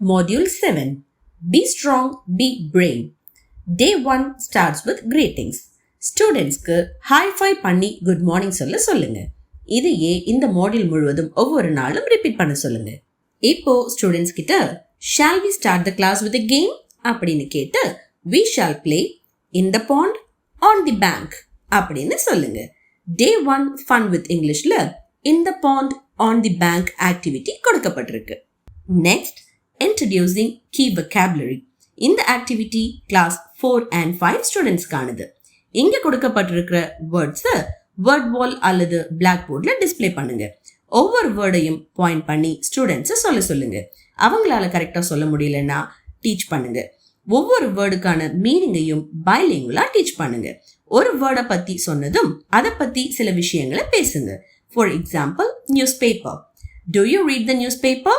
Module 7. Be strong, be brave. Day 1 starts with greetings. ஸ்டூடெண்ட்ஸ்க்கு high-five பண்ணி good morning சொல்லுங்க. இதையே இந்த மாடியூல் முழுவதும் ஒவ்வொரு நாளும் ரிப்பீட் பண்ண சொல்லுங்க. இப்போ ஸ்டூடெண்ட்ஸ் கிட்ட shall we start the class with a game அப்படின்னு கேட்டு we shall play in the pond on the bank அப்படின்னு சொல்லுங்க. Day 1 fun with Englishல in the pond on the bank activity கொடுக்கப்பட்டிருக்கு. Next, introducing key vocabulary. இந்த activity class 4 and 5 ஸ்டூடெண்ட்ஸ்க்கானது. இங்க கொடுக்கப்பட்டிருக்கிற வேர்ட்ஸை word வால் அல்லது black போர்ட்ல டிஸ்பிளே பண்ணுங்க. ஒவ்வொரு வேர்டையும் பாயிண்ட் பண்ணி ஸ்டூடெண்ட்ஸை சொல்லுங்க. அவங்களால கரெக்டா சொல்ல முடியலன்னா டீச் பண்ணுங்க. ஒவ்வொரு வேர்டுக்கான மீனிங்கையும் பைலிங்குலா டீச் பண்ணுங்க. ஒரு வேர்டை பத்தி சொன்னதும் அதை பத்தி சில விஷயங்களை பேசுங்க. For example, news paper. Do you read the newspaper?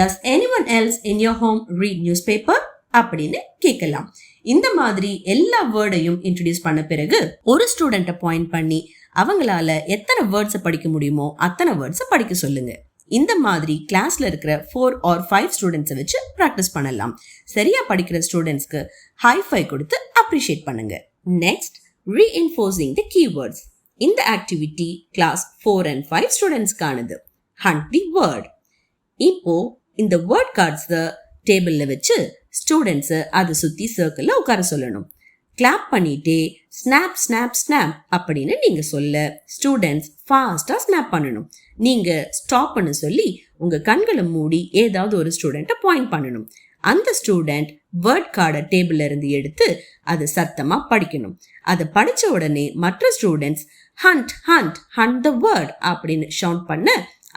Does anyone else in your home read newspaper? அப்படின்னு கேட்கலாம். இந்த மாதிரி எல்லா வேர்டையும் இன்ட்ரோடியூஸ் பண்ண பிறகு ஒரு ஸ்டூடெண்ட்டை பாயிண்ட் பண்ணி அவங்களால எத்தனை வேர்ட்ஸை படிக்க முடியுமோ அத்தனை வேர்ட்ஸை படிக்க சொல்லுங்க. இந்த மாதிரி கிளாஸ்ல இருக்கிற 4 or 5 ஸ்டூடெண்ட்ஸை வச்சு ப்ராக்டிஸ் பண்ணலாம். சரியா படிக்கிற ஸ்டூடெண்ட்ஸ்க்கு ஹை-ஃபை கொடுத்து அப்ரிஷியேட் பண்ணுங்க. Next, reinforcing the keywords. இந்த ஆக்டிவிட்டி கிளாஸ் 4 and 5 ஸ்டூடெண்ட்ஸ்க்கானது. Hunt the word. இப்போ இந்த வேர்ட் கார்ட்ஸ் டேபிள்ல வச்சு ஸ்டூடெண்ட்ஸ் அதை சுத்தி சர்க்கிள்ல உட்கார சொல்லணும். கிளாப் பண்ணிட்டே ஸ்னாப் ஸ்னாப் ஸ்னாப் அப்படின்னு நீங்க சொல்ல ஸ்டூடெண்ட்ஸ் ஃபாஸ்டா ஸ்னாப் பண்ணணும். நீங்க ஸ்டாப் பண்ண சொல்லி உங்க கண்களை மூடி ஏதாவது ஒரு ஸ்டூடெண்ட்டை பாயிண்ட் பண்ணணும். அந்த ஸ்டூடெண்ட் வேர்ட் கார்டை டேபிள்ல இருந்து எடுத்து அதை சத்தமா படிக்கணும். அதை படிச்ச உடனே மற்ற students hunt hunt hunt the word அப்படின்னு ஷவுட் பண்ண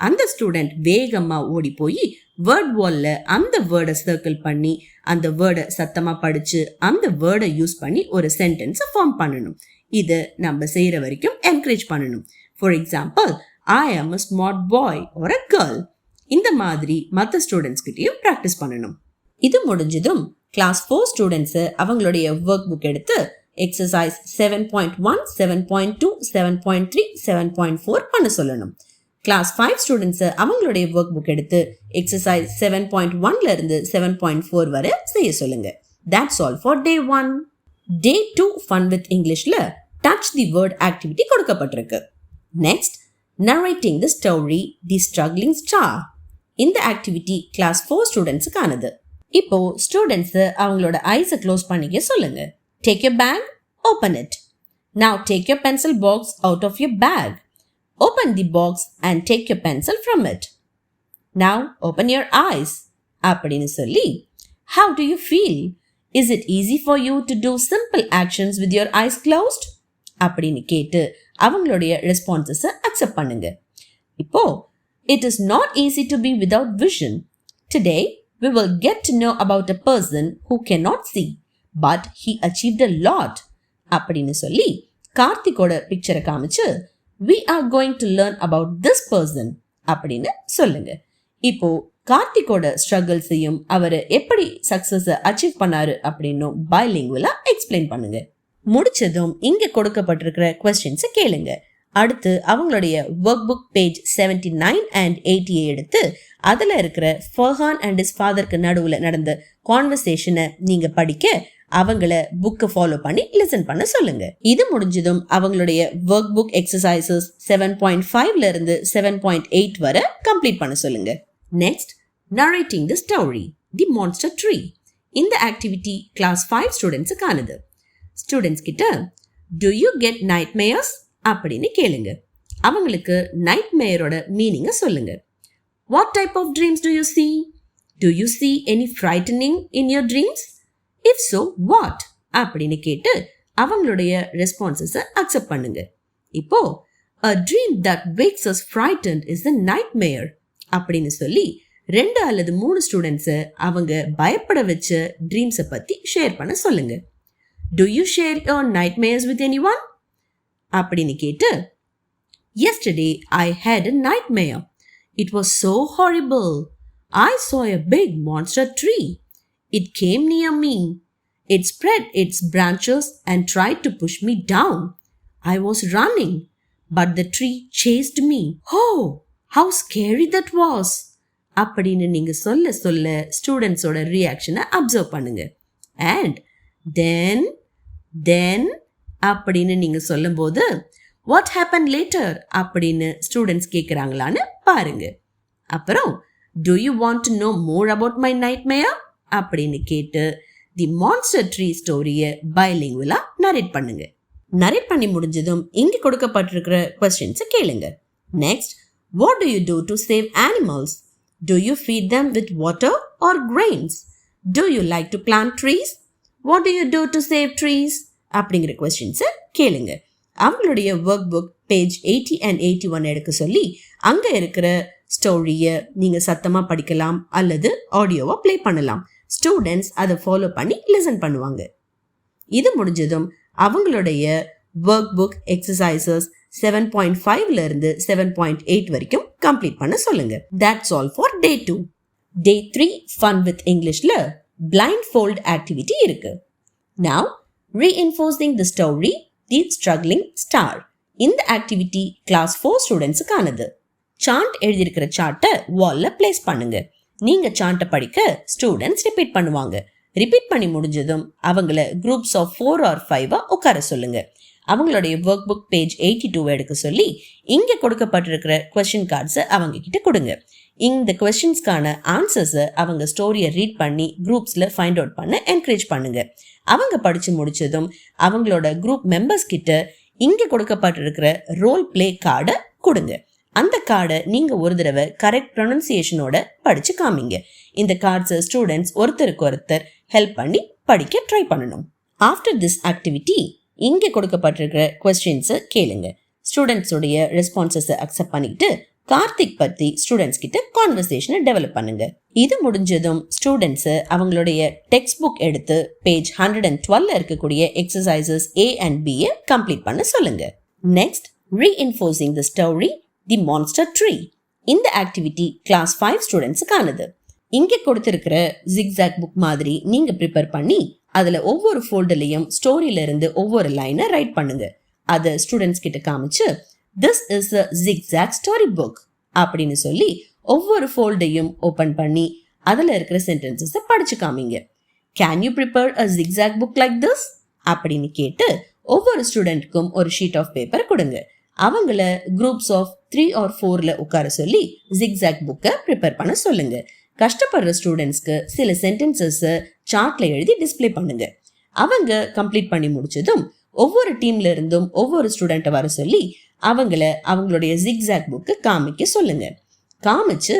அந்த ஸ்டூடெண்ட் வேகமா ஓடி போய் வேர்ட் வால்ல அந்த வேர்டை சர்க்கிள் பண்ணி அந்த வேர்டை சத்தமா படிச்சு அந்த வேர்டை யூஸ் பண்ணி ஒரு சென்டென்ஸை ஃபார்ம் பண்ணணும். இது நம்ம செய்யற வரைக்கும் என்கரேஜ் பண்ணணும். For example, I am a smart boy or a girl. இந்த மாதிரி மற்ற ஸ்டூடெண்ட்ஸ் கிட்டயும் ப்ராக்டிஸ் பண்ணணும். இது முடிஞ்சதும் கிளாஸ் 4 ஸ்டூடெண்ட்ஸ் அவங்களுடைய ஒர்க் புக் எடுத்து எக்ஸசைஸ் 7.1, 7.2, 7.3, 7.4 பண்ண சொல்லணும். கிளாஸ் 5 ஸ்டூடெண்ட்ஸ் அவங்களுடைய ஒர்க் புக் எடுத்து எக்ஸசைஸ் 7.1ல இருந்து 7.4 வரை செய்ய சொல்லுங்க. That's all for day 1. Day 2 fun with Englishல touch the word activity கொடுக்கப்பட்டிருக்கு. Next, narrating the story The Struggling Star. இந்த ஆக்டிவிட்டி கிளாஸ் 4 ஸ்டூடெண்ட்ஸுக்கானது. இப்போ ஸ்டூடெண்ட்ஸ் அவங்களோட ஐஸை க்ளோஸ் பண்ணிக்க சொல்லுங்க. Take your bag, open it. Now take your pencil box out of your bag. Open the box and take your pencil from it. Now open your eyes. அப்படின்னு சொல்லி, how do you feel? Is it easy for you to do simple actions with your eyes closed? அப்படின்னு கேட்டு அவங்களுடைய ரெஸ்பான்சஸை accept பண்ணுங்க. இப்போ, it is not easy to be without vision. Today we will get to know about a person who cannot see, but he achieved a lot. அப்படின்னு சொல்லி கார்த்திகோட பிக்சரை காமிச்சு we are going to learn about this person அப்படின்னு சொல்லுங்க. இப்போ கார்த்திகோட ஸ்ட்ரகிள்ஸையும் அவர் எப்படி success achieve பண்ணாரு அப்படின்னு பைலிங்குவலா எக்ஸ்பிளைன் பண்ணுங்க. முடிச்சதும் இங்க கொடுக்கப்பட்டிருக்கிற கொஸ்டின்ஸை கேளுங்க. அடுத்து அவங்களுடைய ஒர்க் புக் பேஜ் 79 and 80 எடுத்து அதுல இருக்கிற ஃபர்ஹான் அண்ட் ஹிஸ் ஃபாதருக்கு நடுவுல நடந்த கான்வர்சேஷனை நீங்க படிக்க அவங்கள புக்கை ஃபாலோ பண்ணி லிசன் பண்ண சொல்லுங்க. இது முடிஞ்சதும் அவங்களுடைய ஒர்க் புக் எக்ஸசைசஸ் 7.5ல இருந்து 7.8 வரை கம்ப்ளீட் பண்ண சொல்லுங்க. Next, narrating the story The Monster Tree. இந்த ஆக்டிவிட்டி கிளாஸ் 5 ஸ்டூடெண்ட்ஸுக்கானது. ஸ்டூடெண்ட்ஸ் கிட்ட do you get nightmares அப்படின்னு கேளுங்க. அவங்களுக்கு நைட்மேரோட மீனிங்கை சொல்லுங்க. What type of dreams do you see? Do you see any frightening in your dreams? If so, what? அப்படின்னு கேட்டு அவங்களுடைய ரெஸ்பான்சஸை accept பண்ணுங்க. இப்போ, a dream that makes us frightened is a nightmare அப்படின்னு சொல்லி 2 அல்லது 3 ஸ்டூடெண்ட்ஸை அவங்க பயப்பட வச்ச ட்ரீம்ஸை பத்தி ஷேர் பண்ண சொல்லுங்க. Do you share your nightmares with anyone? அப்படின்னு கேட்டு, Yesterday I had a nightmare. It was so horrible. I saw a big monster tree. It came near me. It spread its branches and tried to push me down. I was running, but the tree chased me. Oh, how scary that was! அப்படின்னு நீங்க சொல்ல சொல்ல ஸ்டூடெண்ட்ஸோட ரியாக்ஷனை observe பண்ணுங்க. And then தென் அப்படின்னு நீங்க சொல்லும்போது what happen later அப்படின்னு ஸ்டூடெண்ட்ஸ் கேட்குறாங்களான்னு பாருங்க. அப்புறம் do you want to know more about my nightmare அப்படின்னு கேட்டு தி மான்ஸ்டர் ட்ரீ ஸ்டோரியை பைலிங்குவலா நரேட் பண்ணுங்க. நரேட் பண்ணி முடிஞ்சதும் இங்க கொடுக்கப்பட்டிருக்கிற கொஸ்டின்ஸை கேளுங்க. Next, what do you do to save animals? Do you feed them with water or grains? Do you like to plant trees? What do you do to save trees? அப்படிங்கிற கொஸ்டின்ஸை கேளுங்க. அவங்களுடைய ஒர்க் புக் பேஜ் 80 and 81 எடுக்க சொல்லி அங்க இருக்கிற ஸ்டோரியை நீங்க சத்தமா படிக்கலாம் அல்லது ஆடியோவா பிளே பண்ணலாம். ஸ்டூடெண்ட்ஸ் அதை ஃபாலோ பண்ணி லிசன் பண்ணுவாங்க. இது முடிஞ்சதும் அவங்களுடைய ஒர்க் புக் எக்ஸசைசஸ் 7.5ல இருந்து 7.8 வரைக்கும் கம்ப்ளீட் பண்ண சொல்லுங்க. That's all for day 2. Day 3 Fun with Englishல blindfold activity இருக்கு. Now, reinforcing the story, The Struggling Star. இந்த ஆக்டிவிட்டி கிளாஸ் 4 ஸ்டூடெண்ட்ஸுக்கானது. சாண்ட் எழுதியிருக்கிற சார்ட்டை வால்ல பிளேஸ் பண்ணுங்க. நீங்க சாண்ட்டை படிக்க ஸ்டூடெண்ட்ஸ் ரிப்பீட் பண்ணுவாங்க. ரிப்பீட் பண்ணி முடிஞ்சதும் அவங்கள குரூப்ஸ் ஆஃப் 4 or 5 உட்கார சொல்லுங்க. அவங்களுடைய ஒர்க் புக் பேஜ் 82 எடுக்க சொல்லி இங்க கொடுக்கப்பட்டிருக்கிற கொஸ்டின் கார்ட்ஸை அவங்க கிட்ட கொடுங்க. இந்த கொஸ்டின்ஸ்க்கான ஆன்சர்ஸை அவங்க ஸ்டோரியை ரீட் பண்ணி குரூப்ஸ்ல ஃபைண்ட் அவுட் பண்ண என்கரேஜ் பண்ணுங்க. அவங்க படிச்சு முடிச்சதும் அவங்களோட குரூப் மெம்பர்ஸ் கிட்ட இங்க கொடுக்கப்பட்டிருக்கிற ரோல் பிளே கார்டை கொடுங்க. அந்த கார்டை நீங்க ஒரு தடவை கரெக்ட் ப்ரொனன்சியேஷனோட படிச்சு காமிங்க. இந்த கார்ட்ஸை ஸ்டூடெண்ட்ஸ் ஒருத்தருக்கு ஒருத்தர் ஹெல்ப் பண்ணி படிக்க ட்ரை பண்ணணும். ஆஃப்டர் திஸ் ஆக்டிவிட்டி இங்க கொடுக்கப்பட்டிருக்கிற கொஸ்டின்ஸை கேளுங்க. ஸ்டூடெண்ட்ஸோடைய ரெஸ்பான்சஸை அக்செப்ட் பண்ணிட்டு கார்த்திக் பத்தி ஸ்டூடெண்ட்ஸ் கிட்ட கான்வர்சேஷனை டெவலப் பண்ணுங்க. இது முடிஞ்சதும் ஸ்டூடெண்ட்ஸ் அவங்களுடைய டெக்ஸ்ட் புக் எடுத்து பேஜ் 112ல இருக்கக்கூடிய exercises A and B complete பண்ண சொல்லுங்க. Next, reinforcing the story, The Monster Tree. இந்த ஆக்டிவிட்டி கிளாஸ் 5 ஸ்டூடெண்ட்ஸுக்கானது. இங்க கொடுத்திருக்கிற ஜிக்ஸாக் புக் மாதிரி நீங்க ப்ரிப்பேர் பண்ணி அதுல ஒவ்வொரு ஃபோல்டர்லயும் ஸ்டோரியில இருந்து ஒவ்வொரு லைனை ரைட் பண்ணுங்க. அதை ஸ்டூடெண்ட்ஸ் கிட்ட காமிச்சு This is a zigzag story book அப்படின்னு சொல்லி ஒவ்வொரு ஃபோல்டையும் ஓபன் பண்ணி அதுல இருக்கிற சென்டென்சஸை படிச்சு காமிங்க. Can you prepare a zigzag book like this? அப்படின்னு கேட்டு ஒவ்வொரு ஸ்டூடெண்ட்க்கும் ஒரு ஷீட் ஆஃப் பேப்பர் கொடுங்க. அவங்கள குரூப்ஸ் ஆஃப் 3 or 4ல உட்கார சொல்லி ஜிக்ஸாக் புக்கை ப்ரிப்பேர் பண்ண சொல்லுங்க. கஷ்டப்படுற ஸ்டூடெண்ட்ஸ்க்கு சில சென்டென்சஸ் சார்ட்ல எழுதி டிஸ்பிளே பண்ணுங்க. அவங்க கம்ப்ளீட் பண்ணி முடிச்சதும் ஒவ்வொரு டீம்ல இருந்தும் ஒவ்வொரு ஸ்டூடெண்ட்டை வர சொல்லி அவங்கள அவங்களுடைய ஜிக்ஸாக் புக்கு காமிக்க சொல்லுங்க. காமிச்சு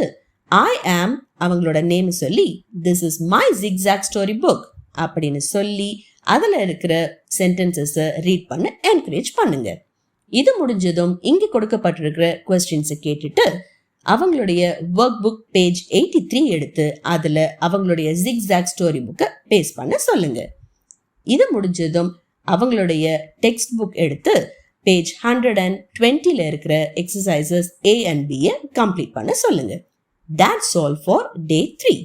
ஐ ஆம் அவங்களோட நேம் சொல்லி this is my zigzag story book அப்படின்னு சொல்லி அதுல இருக்கிற சென்டென்சஸை ரீட் பண்ண என்கரேஜ் பண்ணுங்க. இது முடிஞ்சதும் இங்க கொடுக்கப்பட்டிருக்கிற கொஸ்டின்ஸை கேட்டுட்டு அவங்களுடைய ஒர்க் புக் பேஜ் 83 எடுத்து அதுல அவங்களுடைய ஜிக்ஸாக் ஸ்டோரி புக்கை பேஸ்ட் பண்ண சொல்லுங்க. இது முடிஞ்சதும் அவங்களுடைய டெக்ஸ்ட் புக் எடுத்து பேஜ் 120ல இருக்கிற exercises A and B complete பண்ண சொல்லுங்க. That's all for day 3.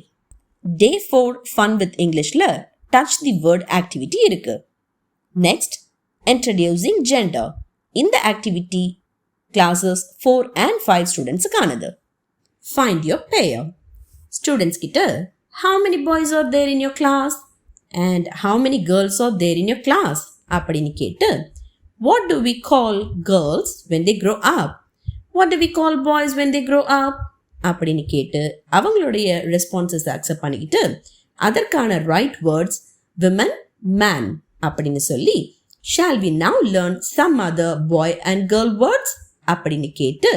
Day 4 Fun with Englishல Touch the Word activity இருக்கு. Next, Introducing Gender. இந்த activity classes 4 and 5 ஸ்டூடெண்ட்ஸுக்கானது. Find your pair. Students கிட்ட how many boys are there in your class and how many girls are there in your class அப்படின்னு கேட்டு what do we call girls when they grow up? What do we call boys when they grow up? அப்படின்னு கேட்டு அவங்களுடைய responses accept பண்ணிக்கிட்டு அதற்கான right words women, man அப்படின்னு சொல்லி shall we now learn some other boy and girl words அப்படின்னு கேட்டு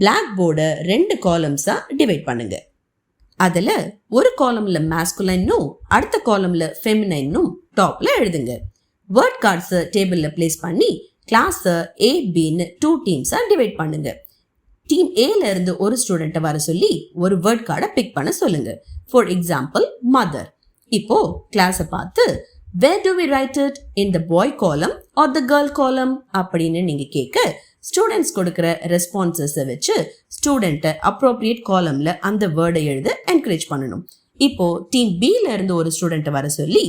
black போர்டை 2 காலம்ஸா டிவைட் பண்ணுங்க. அதுல ஒரு காலம்ல மேஸ்குலைனும் அடுத்த காலம்ல ஃபெமினைனும் டாப்ல எழுதுங்க. வேர்ட் கார்ட்ஸை டேபிள்ல பிளேஸ் பண்ணி கிளாஸை A-Bன்னு 2 டீம்ஸா டிவைட் பண்ணுங்க. டீம் ஏல இருந்து ஒரு ஸ்டூடெண்ட்டை வர சொல்லி ஒரு வேர்ட் கார்டை பிக் பண்ண சொல்லுங்க. For example mother. இப்போ கிளாஸை பார்த்து where do we write it, in the boy column or the girl column அப்படின்னு நீங்க கேட்க ஸ்டூடெண்ட்ஸ் கொடுக்கிற ரெஸ்பான்சஸை வச்சு ஸ்டூடெண்ட்டை அப்ரோப்ரியேட் காலம்ல அந்த வேர்டை எழுத என்கரேஜ் பண்ணணும். இப்போ டீம் பில இருந்து ஒரு ஸ்டூடெண்ட்டை வர சொல்லி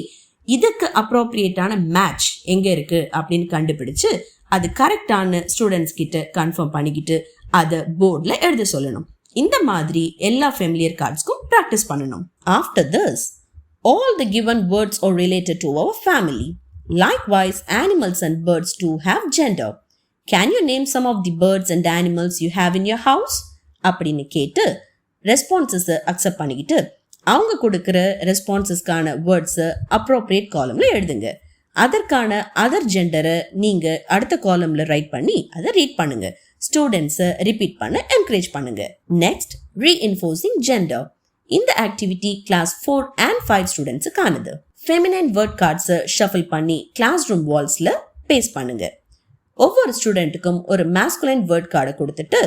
இதுக்கு அப்ரோப்ரியேட்டான மேட்ச் எங்க இருக்கு அப்படின்னு கண்டுபிடிச்சு அது கரெக்டான ஸ்டூடெண்ட்ஸ் கிட்ட கன்ஃபார்ம் பண்ணிக்கிட்டு அதை போர்ட்ல எழுத சொல்லணும். இந்த மாதிரி எல்லா ஃபெமிலியர் கார்ட்ஸ்க்கும் ப்ராக்டிஸ் பண்ணணும். After this, all the given words are related to our family. Likewise, animals and birds too have gender. Can you name some of the birds and animals you have in your house? அப்படின்னு கேட்டு ரெஸ்பான்சஸை accept பண்ணிக்கிட்டு அவங்க கொடுக்குற ரெஸ்பான்சஸ்க்கான வேர்ட்ஸை appropriate காலம்ல எழுதுங்க. அதற்கான other ஜெண்டரை நீங்கள் அடுத்த காலம்ல right பண்ணி அதை ரீட் பண்ணுங்க. ஸ்டூடெண்ட்ஸை ரிப்பீட் பண்ண என்கரேஜ் பண்ணுங்க. Next, reinforcing gender. இந்த ஆக்டிவிட்டி கிளாஸ் 4 and 5 ஸ்டூடெண்ட்ஸுக்கானது. ஃபெமினைன் வேர்ட் கார்ட்ஸை ஷஃபில் பண்ணி கிளாஸ் ரூம் வால்ஸ்ல பேஸ்ட் பண்ணுங்க. ஒவ்வொரு ஸ்டூடெண்ட்டுக்கும் ஒரு மாஸ்குலைன் வேர்ட் கார்டை கொடுத்துட்டு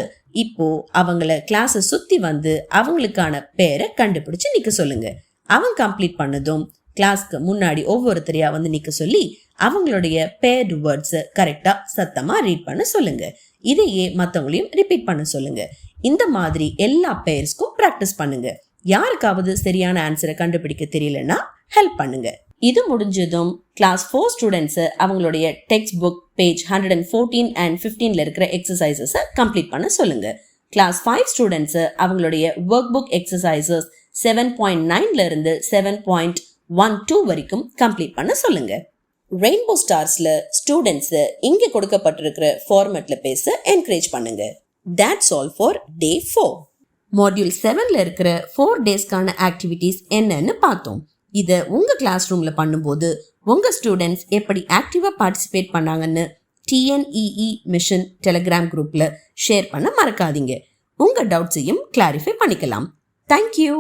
இப்போ அவங்கள கிளாஸை சுத்தி வந்து அவங்களுக்கான பேரை கண்டுபிடிச்சு நிக்க சொல்லுங்க. அவங்க கம்ப்ளீட் பண்ணதும் கிளாஸ்க்கு முன்னாடி ஒவ்வொருத்தரையா வந்து நிக்க சொல்லி அவங்களுடைய பேர்டு வேர்ட்ஸை கரெக்டா சத்தமா ரீட் பண்ண சொல்லுங்க. இதையே மற்றவங்களையும் ரிப்பீட் பண்ண சொல்லுங்க. இந்த மாதிரி எல்லா பேர்ஸ்க்கும் ப்ராக்டிஸ் பண்ணுங்க. யாருக்காவது சரியான ஆன்சரை கண்டுபிடிக்க தெரியலன்னா ஹெல்ப் பண்ணுங்க. இது முடிஞ்சதும் கிளாஸ் 4 ஸ்டூடெண்ட்ஸை அவங்களுடைய டெக்ஸ்ட் புக் பேஜ் 114 and 15ல இருக்கிற எக்ஸசைசஸை கம்ப்ளீட் பண்ண சொல்லுங்க. கிளாஸ் 5 ஸ்டூடெண்ட்ஸை அவங்களுடைய ஒர்க் புக் எக்ஸசைசஸ் 7.9ல இருந்து 7.12 வரைக்கும் கம்ப்ளீட் பண்ண சொல்லுங்க. ரெயின்போ ஸ்டார்ஸ்ல ஸ்டூடெண்ட்ஸை இங்க கொடுக்கப்பட்டிருக்கிற ஃபார்மேட்ல பேச என்கரேஜ் பண்ணுங்க. That's all for day 4. Module 7ல இருக்கிற 4 டேஸ்க்கான ஆக்டிவிட்டிஸ் என்னன்னு பார்த்தோம். இதை உங்க கிளாஸ் ரூம்ல பண்ணும்போது உங்க ஸ்டூடெண்ட்ஸ் எப்படி ஆக்டிவா பார்ட்டிசிபேட் பண்ணாங்கன்னு TNEE மிஷன் டெலிகிராம் குரூப்ல ஷேர் பண்ண மறக்காதீங்க. உங்க டவுட்ஸையும் கிளாரிஃபை பண்ணிக்கலாம். தேங்க்யூ.